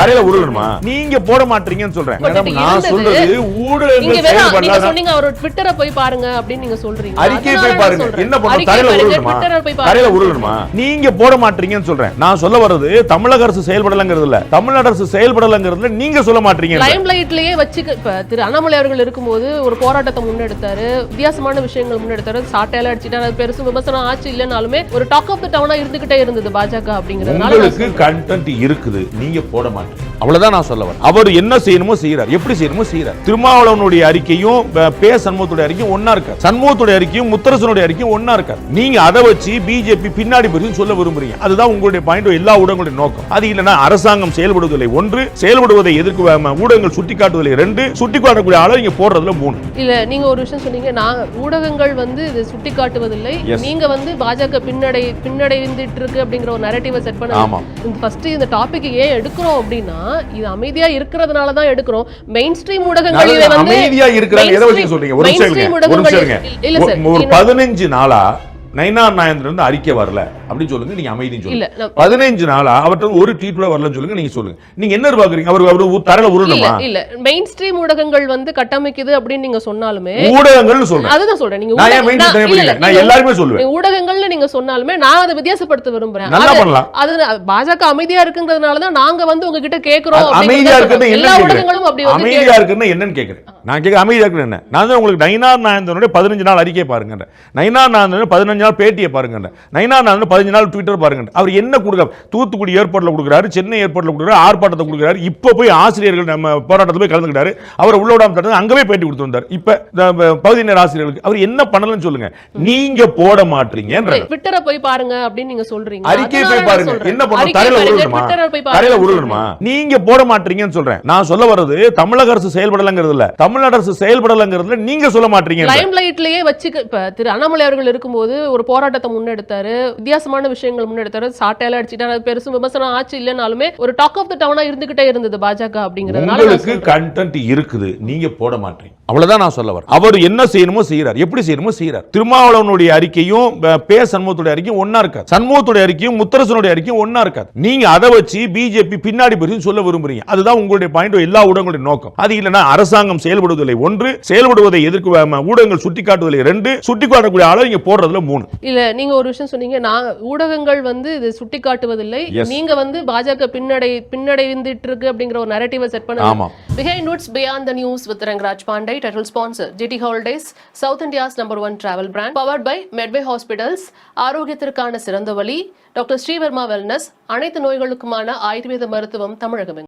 கரையில உருளணுமா? நீங்க போட மாட்டீங்கன்னு சொல்றேன். நான் சொல்றது ஊடகங்கள் செயல்படலாம். நீங்க சொன்னீங்க அவர் ட்விட்டரை போய் பாருங்க அப்படின்னு நீங்க சொல்றீங்க. அறிக்கை போய் பாருங்க. என்ன பண்ணணும்? கரையில உருளணுமா? கரையில உருளணுமா? நீங்க போட மாட்டீங்கன்னு சொல்றேன். நான் சொல்ல வர்றது தமிழக அரசு செயல்படலங்கிறது இல்ல. தமிழ்நாடு அரசு செயல்படலங்கிறதுல நீங்க சொல்ல மாட்டீங்க. லைம் லைட்லயே வச்சு இப்ப திரு அண்ணாமலை அவர்கள் இருக்கும்போது ஒரு போராட்டத்தை முன்னெடுத்தாரு, வித்தியாசமான விஷயங்கள் முன்னெடுத்தாரு, சாட்டையில அடிச்சிட்டாரு, அது பெருசு விமர்சனம் ஆச்சு இல்லனாலுமே ஒரு டாக் ஆஃப் தி டவுனா இருந்துகிட்டே இருந்தது பாஜக அப்படிங்கிறதுனால. உங்களுக்கு கண்டென்ட் இருக்குது, நீங்க போட மாட்டீங்க. அவ்வளவுதான் நான் சொல்ல வரேன். அவர் என்ன செய்யணுமோ செய்யறார், எப்படி செய்யணுமோ செய்யறார். திருமாவளவனுடைய அறிக்கையும் சண்முகத்துடைய அறிக்கையும் ஒன்னா இருக்காது. சண்முகத்துடைய அறிக்கையும் முத்தரசனுடைய அறிக்கையும் ஒன்னா இருக்காது. நீங்க அதை வச்சு பிஜேபி பின்னாடி போய் சொல்ல விரும்புறீங்க. அதுதான் உங்களுடைய பாயிண்ட், எல்லா ஊடகங்களுடைய நோக்கம். அது இல்லனா அரசாங்கம் செயல்படுவதில்லை ஒன்று, செயல்படுவதை எதிர்க்க ஊடகங்கள் சுட்டிக்காட்டுவதில்லை ரெண்டு, சுட்டிக்காட்டக்கூடிய ஆளை நீங்க போடுறதுல மூணு. இல்ல நீங்க ஒரு விஷயம் சொன்னீங்க, நான் ஊடகங்கள் இது சுட்டிக்காட்டுவதில்லை, நீங்க பாஜக பின்னடைந்துட்டு இருக்கு அப்படிங்கிற ஒரு நரேட்டிவை செட் பண்ண. ஃபர்ஸ்ட் இந்த டாபிக் ஏன் எடுக்கிறோம் அப்படின்னா, இது அமைதியா இருக்கிறதுனால தான் எடுக்கிறோம். மெயின் ஸ்ட்ரீம் ஊடகங்கள் இதை அமைதியா இருக்கிறாங்க. எதை வச்சு சொல்றீங்க? ஒரு நிமிஷம். ஒரு 15 நாளா நயினார் நாயந்திரன் அறிக்கை வரல அப்படின்னு சொல்லுங்க, நீங்க அமைதின்னு சொல்லுங்க. 15 நாளா அவர்ட்ட ஒரு ட்வீட் கூட வரலன்னு சொல்லுங்க, நீங்க சொல்லுங்க. நீங்க என்ன எதிர்பார்க்கறீங்க? அவர் தரல உருணுமா? இல்ல மெயின் ஸ்ட்ரீம் ஊடகங்கள் கட்டமைக்குது அப்படின்னு நீங்க சொன்னாலுமே, ஊடகங்கள்னு சொல்றேன். அதுதான் சொல்றேன். நீங்க நான் எல்லாருமே சொல்லுவேன். ஊடகங்கள்னு நீங்க சொன்னாலுமே நான் அதை வித்தியாசப்படுத்த விரும்புறேன். நல்லா பண்ணலாம். அது பாஜக அமைதியா இருக்குங்கிறதுனால தான் நாங்க உங்ககிட்ட கேக்குறோம். அமைதியா இருக்குன்னு எல்லா ஊடகங்களும் அப்படி அமைதியா இருக்குன்னு என்னன்னு கேக்குறேன். நான் கேட்க அமைதியா இருக்குன்னு என்ன? நான் தான் உங்களுக்கு நயினார் நாயந்திரனுடைய 15 நாள் அறிக்கை பாருங்க, நயினார் நாயந்திரன் 15 நாள் பேட்டியை பாருங்க, நயினார் நாயந்திரன் 15 நாள் ட்விட்டர் பாருங்க. அவர் என்ன கொடுக்க, தூத்துக்குடி ஏர்போர்ட்ல கொடுக்குறாரு, சென்னை ஏர்போர்ட்ல கொடுக்குறாரு, ஆர்ப்பாட்டத்தை கொடுக்குறாரு. இப்ப போய் ஆசிரியர்கள் நம்ம போராட்டத்தில் போய் கலந்துக்கிட்டாரு. அவர் உள்ள விடாம தடுத்து அங்கவே பேட்டி கொடுத்து வந்தார். இப்ப பகுதி நேர ஆசிரியர்களுக்கு அவர் என்ன பண்ணலன்னு சொல்லுங்க. நீங்க போட மாட்டீங்க. ட்விட்டரை போய் பாருங்க அப்படின்னு நீங்க சொல்றீங்க. அறிக்கை போய் பாருங்க. என்ன பண்ணணும்? கரையில உருளணுமா? கரையில உருளணுமா? நீங்க போட மாட்டீங்கன்னு சொல்றேன். நான் சொல்ல வர்றது தமிழக அரசு செயல்படலங்கிறது இல்ல. தமிழ்நாடு அரசு செயல்படலங்கிறதுல நீங்க சொல்ல மாட்டீங்க. லைம் லைட்லயே வச்சு இப்ப திரு அண்ணாமலை அவர்கள் இருக்கும்போது ஒரு போராட்டத்தை முன்னெடுத்தாரு, வித்தியாசமான விஷயங்கள் முன்னெடுத்தாரு, சாட்டையில அடிச்சிட்டாரு, அது பெருசு விமர்சனம் ஆச்சு இல்லனாலுமே ஒரு டாக் ஆஃப் தி டவுனா இருந்துகிட்டே இருந்தது பாஜக அப்படிங்கிறதுனால. உங்களுக்கு கண்டென்ட் இருக்குது, நீங்க போட மாட்டீங்க. அவ்வளவுதான் நான் சொல்ல வரேன். அவர் என்ன செய்யணுமோ செய்யறார், எப்படி செய்யணுமோ செய்யறார். திருமாவளவனுடைய அறிக்கையும் சண்முகத்துடைய அறிக்கையும் ஒன்னா இருக்காது. சண்முகத்துடைய அறிக்கையும் முத்தரசனுடைய அறிக்கையும் ஒன்னா இருக்காது. நீங்க அதை வச்சு பிஜேபி பின்னாடி போய் சொல்ல விரும்புறீங்க. அதுதான் உங்களுடைய பாயிண்ட், எல்லா ஊடகங்களுடைய நோக்கம். அது இல்லனா அரசாங்கம் செயல்படுவதில்லை ஒன்று, செயல்படுவதை எதிர்க்க ஊடகங்கள் சுட்டிக்காட்டுவதில்லை ரெண்டு, சுட்டிக்காட்டக்கூடிய ஆளை நீங்க போடுறதுல மூணு. இல்ல நீங்க ஒரு விஷயம் சொன்னீங்க, நான் ஊடகங்கள் இது சுட்டிக்காட்டுவதில்லை, நீங்க பாஜக பின்னடைந்துட்டு இருக்கு அப்படிங்கிற ஒரு நரேட்டிவை செட் பண்ண. Behind Notes Beyond the News with Rangiraj Pandey. Title sponsor GT Holidays, South India's #1 travel brand. Powered by Medway Hospitals. ஆரோக்கியத்திற்கான சிறந்த வழி டாக்டர் ஸ்ரீவர்மா வெல்னஸ். அனைத்து நோய்களுக்குமான ஆயுர்வேத மருத்துவம் தமிழகம்.